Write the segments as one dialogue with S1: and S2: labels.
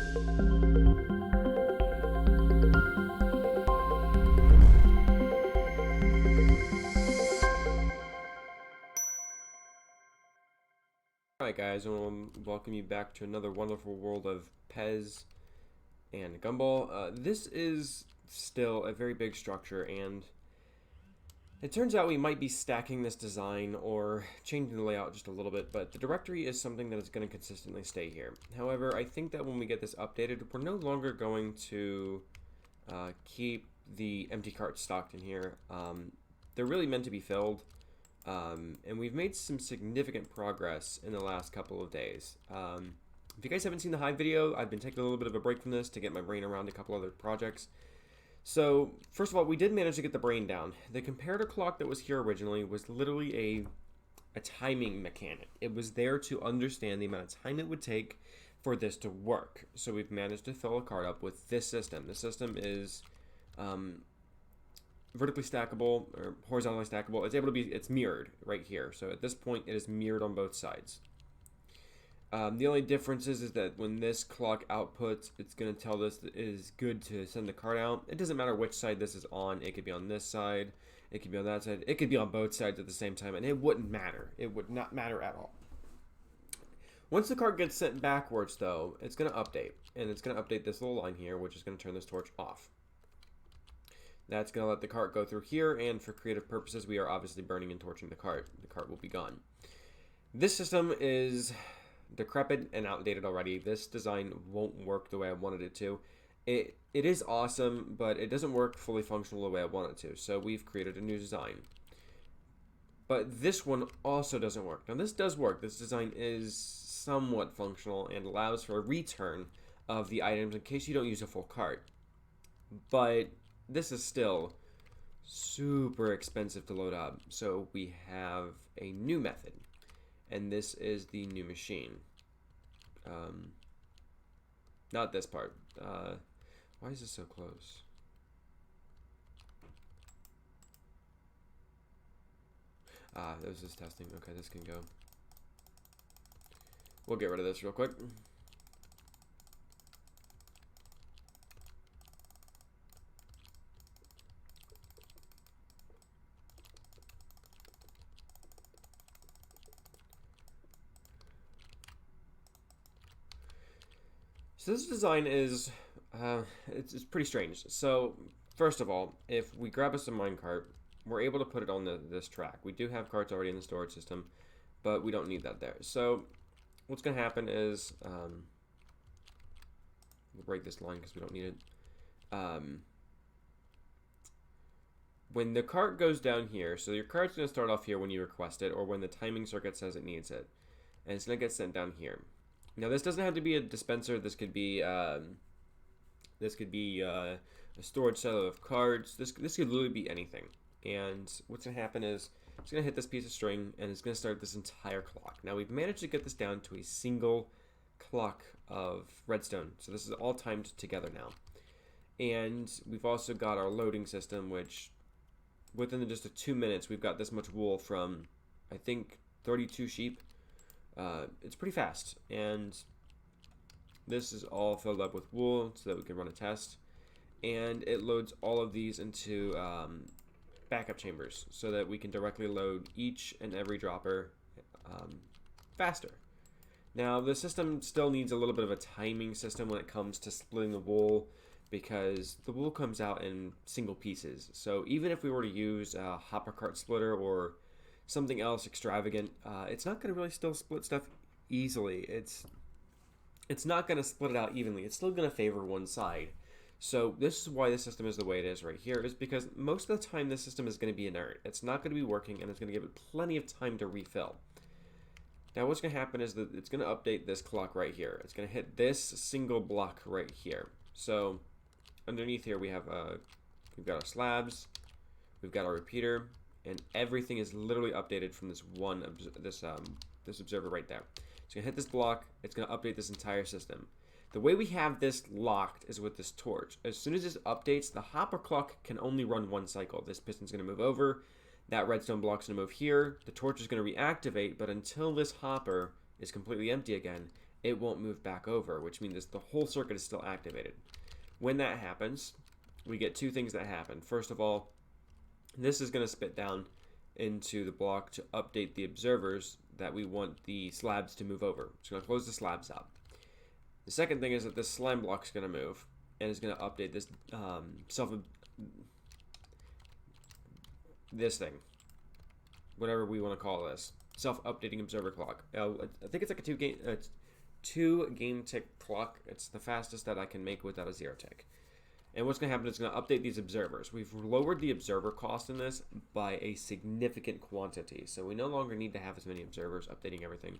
S1: Alright guys, I want to welcome you back to another wonderful world of Pez and Gumball. This is still a very big structure, and it turns out we might be stacking this design or changing the layout just a little bit, but the directory is something that is going to consistently stay here. However, I think that when we get this updated, we're no longer going to keep the empty carts stocked in here. They're really meant to be filled. And we've made some significant progress in the last couple of days. If you guys haven't seen the Hive video, I've been taking a little bit of a break from this to get my brain around a couple other projects. So, first of all, we did manage to get the brain down. The comparator clock that was here originally was literally a timing mechanic. It was there to understand the amount of time it would take for this to work. So we've managed to fill a card up with this system. The system is vertically stackable or horizontally stackable. It's mirrored right here. So at this point, it is mirrored on both sides. The only difference is that when this clock outputs, it's going to tell this that it is good to send the card out. It doesn't matter which side this is on. It could be on this side. It could be on that side. It could be on both sides at the same time, and it wouldn't matter. It would not matter at all. Once the card gets sent backwards, though, it's going to update. And it's going to update this little line here, which is going to turn this torch off. That's going to let the cart go through here, and for creative purposes, we are obviously burning and torching the cart. The cart will be gone. This system is decrepit and outdated already. This design won't work the way I wanted it to. It is awesome, but it doesn't work fully functional the way I want it to, so we've created a new design. But this one also doesn't work. Now, this does work. This design is somewhat functional and allows for a return of the items in case you don't use a full cart. But this is still super expensive to load up, so we have a new method, and this is the new machine. Not this part. Why is this so close? This is testing. Okay, this can go. We'll get rid of this real quick. So this design is, it's pretty strange. So first of all, if we grab us a minecart, we're able to put it on this track. We do have carts already in the storage system, but we don't need that there. So what's going to happen is, we'll break this line because we don't need it. When the cart goes down here, so your cart's going to start off here when you request it, or when the timing circuit says it needs it, and it's going to get sent down here. Now, this doesn't have to be a dispenser. This could be a storage set of cards. This could literally be anything. And what's going to happen is it's going to hit this piece of string, and it's going to start this entire clock. Now, we've managed to get this down to a single clock of redstone. So this is all timed together now. And we've also got our loading system, which within just 2 minutes, we've got this much wool from, I think, 32 sheep. It's pretty fast, and this is all filled up with wool so that we can run a test, and it loads all of these into backup chambers so that we can directly load each and every dropper faster. Now, the system still needs a little bit of a timing system when it comes to splitting the wool, because the wool comes out in single pieces. So even if we were to use a hopper cart splitter or something else extravagant, it's not going to really still split stuff easily. It's not going to split it out evenly. It's still going to favor one side. So this is why the system is the way it is right here, is because most of the time this system is going to be inert. It's not going to be working, and it's going to give it plenty of time to refill. Now what's going to happen is that it's going to update this clock right here. It's going to hit this single block right here. So underneath here we've got our slabs, we've got our repeater, and everything is literally updated from this this observer right there. It's going to hit this block. It's going to update this entire system. The way we have this locked is with this torch. As soon as this updates, the hopper clock can only run one cycle. This piston's going to move over. That redstone block's going to move here. The torch is going to reactivate, but until this hopper is completely empty again, it won't move back over, which means the whole circuit is still activated. When that happens, we get two things that happen. First of all, this is going to spit down into the block to update the observers that we want the slabs to move over. It's going to close the slabs out. The second thing is that this slime block is going to move and is going to update this this thing, whatever we want to call this, self-updating observer clock. I think it's like a two game tick clock. It's the fastest that I can make without a 0 tick. And what's going to happen is it's going to update these observers. We've lowered the observer cost in this by a significant quantity. So we no longer need to have as many observers updating everything.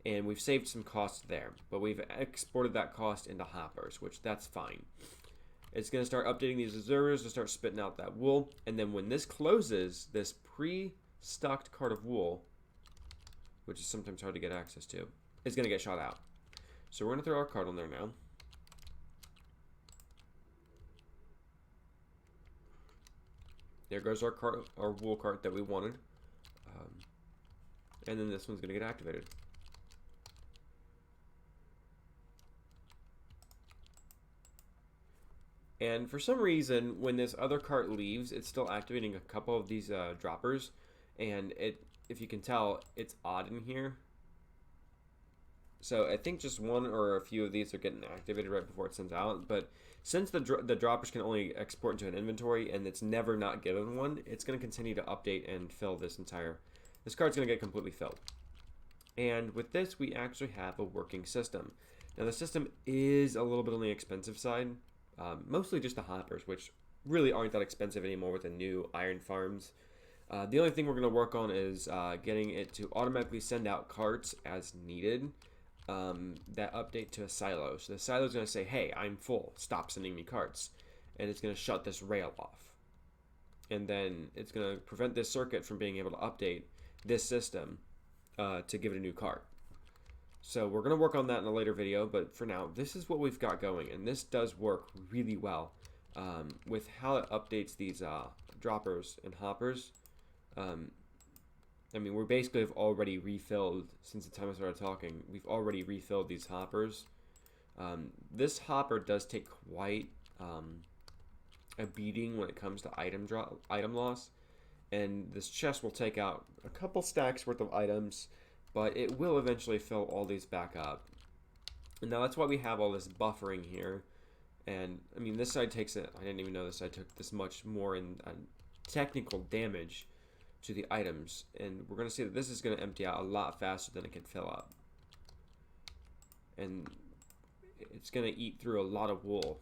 S1: And we've saved some costs there. But we've exported that cost into hoppers, which that's fine. It's going to start updating these observers to start spitting out that wool. And then when this closes, this pre-stocked cart of wool, which is sometimes hard to get access to, is going to get shot out. So we're going to throw our cart on there now. There goes our cart, our wool cart that we wanted. And then this one's going to get activated. And for some reason, when this other cart leaves, it's still activating a couple of these droppers. And if you can tell, it's odd in here. So I think just one or a few of these are getting activated right before it sends out. But since the droppers can only export into an inventory and it's never not given one, it's going to continue to update and fill this card's going to get completely filled. And with this, we actually have a working system. Now the system is a little bit on the expensive side, mostly just the hoppers, which really aren't that expensive anymore with the new iron farms. The only thing we're going to work on is getting it to automatically send out carts as needed. That update to a silo. So the silo is going to say, hey, I'm full. Stop sending me carts. And it's going to shut this rail off. And then it's going to prevent this circuit from being able to update this system to give it a new cart. So we're going to work on that in a later video. But for now, this is what we've got going. And this does work really well with how it updates these droppers and hoppers. I mean, we basically have already refilled, since the time I started talking, we've already refilled these hoppers. This hopper does take quite a beating when it comes to item loss. And this chest will take out a couple stacks worth of items, but it will eventually fill all these back up. And now that's why we have all this buffering here. And, I mean, this side takes it, I didn't even know this side took this much more in technical damage to the items, and we're going to see that this is going to empty out a lot faster than it can fill up, and it's going to eat through a lot of wool.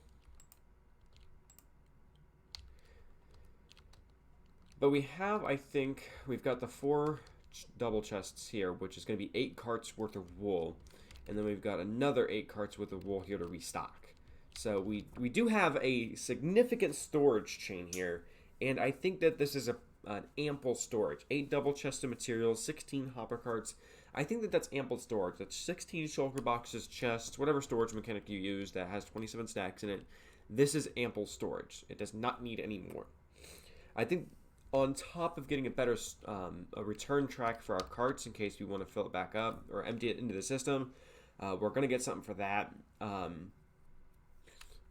S1: But we have, I think, we've got the 4 double chests here, which is going to be 8 carts worth of wool, and then we've got another 8 carts worth of wool here to restock. So we do have a significant storage chain here, and I think that this is an ample storage. 8 double chests of materials, 16 hopper carts. I think that that's ample storage. That's 16 shulker boxes, chests, whatever storage mechanic you use that has 27 stacks in it. This is ample storage. It does not need any more. I think on top of getting a better a return track for our carts in case we want to fill it back up or empty it into the system, we're going to get something for that.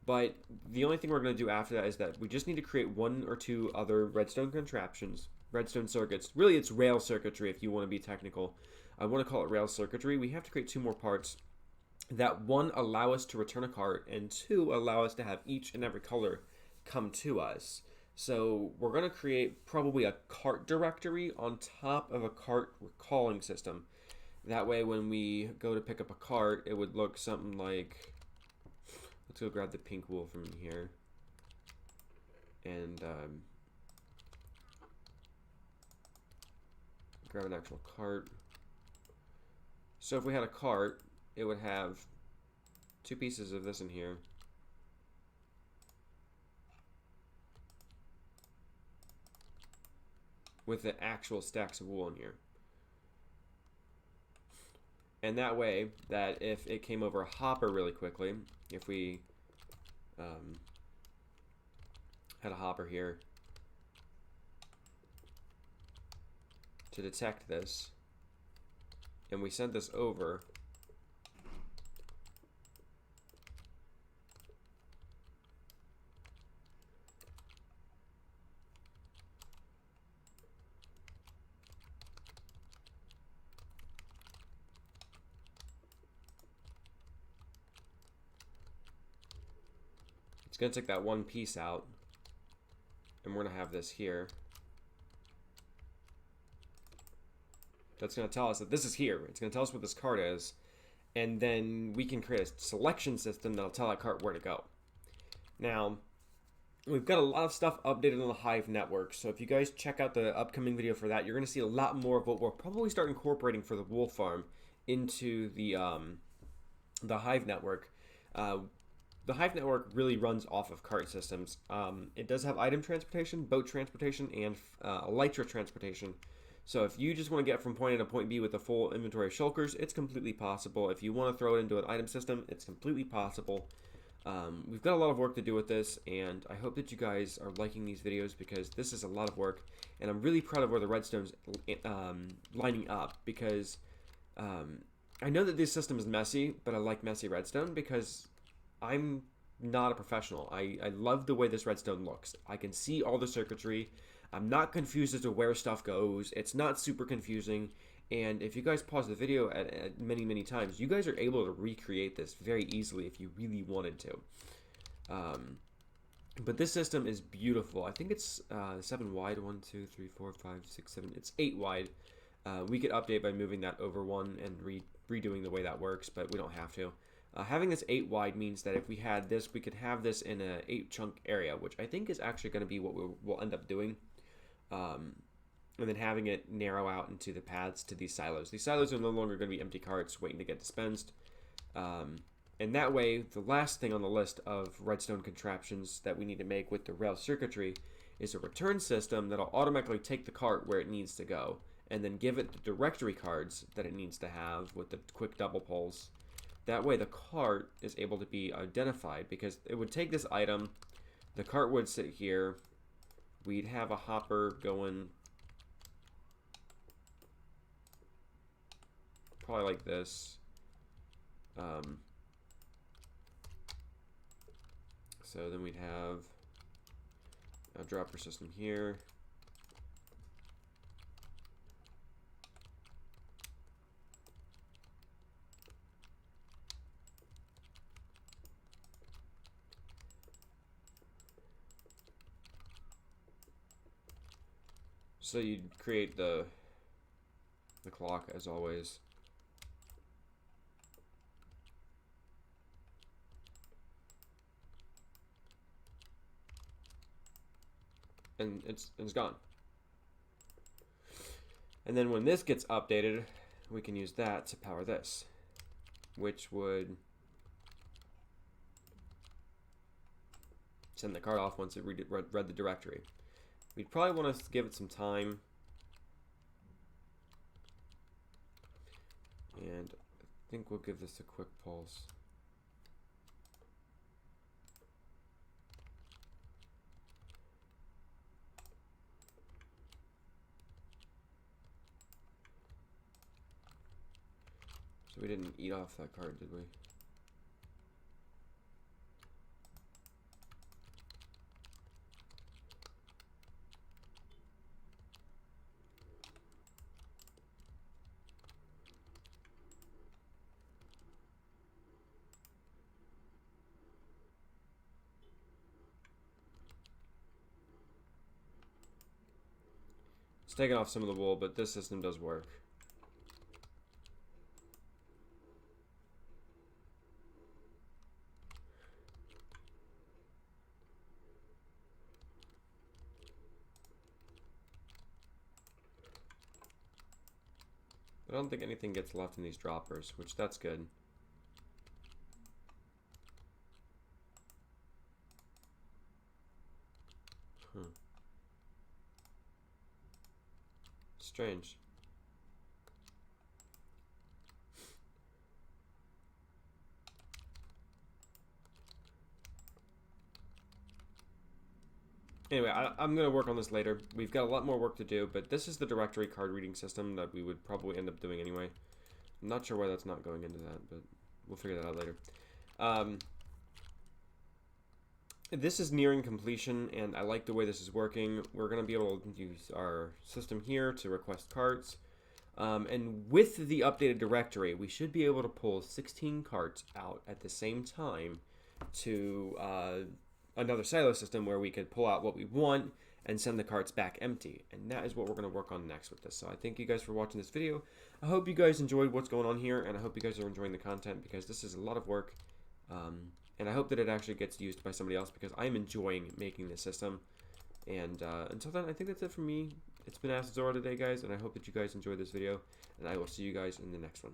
S1: But the only thing we're going to do after that is that we just need to create 1 or 2 other redstone contraptions, redstone circuits. Really, it's rail circuitry if you want to be technical. I want to call it rail circuitry. We have to create 2 more parts that, 1, allow us to return a cart, and 2, allow us to have each and every color come to us. So we're going to create probably a cart directory on top of a cart recalling system. That way, when we go to pick up a cart, it would look something like... Let's go grab the pink wool from here. And grab an actual cart. So if we had a cart, it would have 2 pieces of this in here. With the actual stacks of wool in here. And that way, that if it came over a hopper really quickly, if we had a hopper here to detect this, and we sent this over, It's going to take that one piece out, and we're going to have this here. That's going to tell us that this is here. It's going to tell us what this cart is, and then we can create a selection system that'll tell that cart where to go. Now, we've got a lot of stuff updated on the Hive network, so if you guys check out the upcoming video for that, you're going to see a lot more of what we'll probably start incorporating for the wool farm into the Hive network. The Hive network really runs off of cart systems. It does have item transportation, boat transportation, and elytra transportation. So if you just want to get from point A to point B with a full inventory of shulkers, it's completely possible. If you want to throw it into an item system, it's completely possible. We've got a lot of work to do with this, and I hope that you guys are liking these videos because this is a lot of work, and I'm really proud of where the redstone's lining up because I know that this system is messy, but I like messy redstone because I'm not a professional. I love the way this redstone looks. I can see all the circuitry. I'm not confused as to where stuff goes. It's not super confusing. And if you guys pause the video at many times, you guys are able to recreate this very easily if you really wanted to. But this system is beautiful. I think it's 7 wide. 1, 2, 3, 4, 5, 6, 7. It's 8 wide. We could update by moving that over one and redoing the way that works, but we don't have to. Having this 8 wide means that if we had this, we could have this in a 8 chunk area, which I think is actually going to be what we'll end up doing. And then having it narrow out into the paths to these silos. These silos are no longer going to be empty carts waiting to get dispensed. And that way, the last thing on the list of redstone contraptions that we need to make with the rail circuitry is a return system that'll automatically take the cart where it needs to go and then give it the directory cards that it needs to have with the quick double pulls. That way the cart is able to be identified because it would take this item, the cart would sit here, we'd have a hopper going probably like this. So then we'd have a dropper system here. So you'd create the clock as always. And it's gone. And then when this gets updated, we can use that to power this, which would send the card off once it read the directory. We'd probably want to give it some time. And I think we'll give this a quick pulse. So we didn't eat off that card, did we? It's taking off some of the wool, but this system does work. I don't think anything gets left in these droppers, which that's good. Strange. Anyway, I'm going to work on this later. We've got a lot more work to do, but this is the directory card reading system that we would probably end up doing anyway. I'm not sure why that's not going into that, but we'll figure that out later. This is nearing completion, and I like the way this is working. We're going to be able to use our system here to request carts. And with the updated directory, we should be able to pull 16 carts out at the same time to another silo system where we could pull out what we want and send the carts back empty. And that is what we're going to work on next with this. So I thank you guys for watching this video. I hope you guys enjoyed what's going on here, and I hope you guys are enjoying the content, because this is a lot of work. And I hope that it actually gets used by somebody else, because I'm enjoying making this system. And until then, I think that's it from me. It's been AstaZora today, guys, and I hope that you guys enjoyed this video, and I will see you guys in the next one.